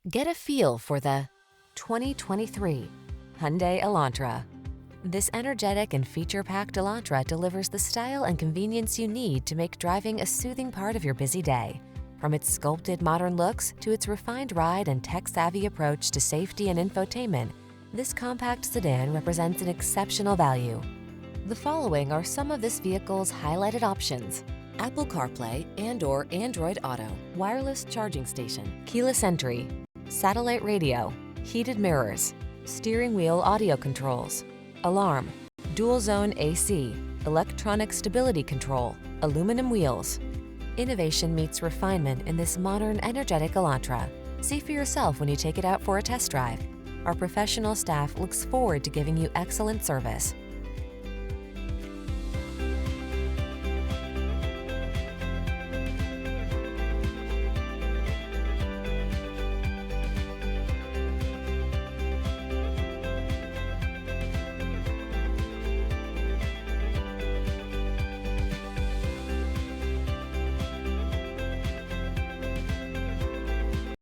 Get a feel for the 2023 Hyundai Elantra. This energetic and feature-packed Elantra delivers the style and convenience you need to make driving a soothing part of your busy day. From its sculpted modern looks to its refined ride and tech-savvy approach to safety and infotainment, this compact sedan represents an exceptional value. The following are some of this vehicle's highlighted options: Apple CarPlay and/or Android Auto, wireless charging station, keyless entry, satellite radio, heated mirrors, steering wheel audio controls, alarm, dual zone AC, electronic stability control, aluminum wheels. Innovation meets refinement in this modern, energetic Elantra. See for yourself when you take it out for a test drive. Our professional staff looks forward to giving you excellent service.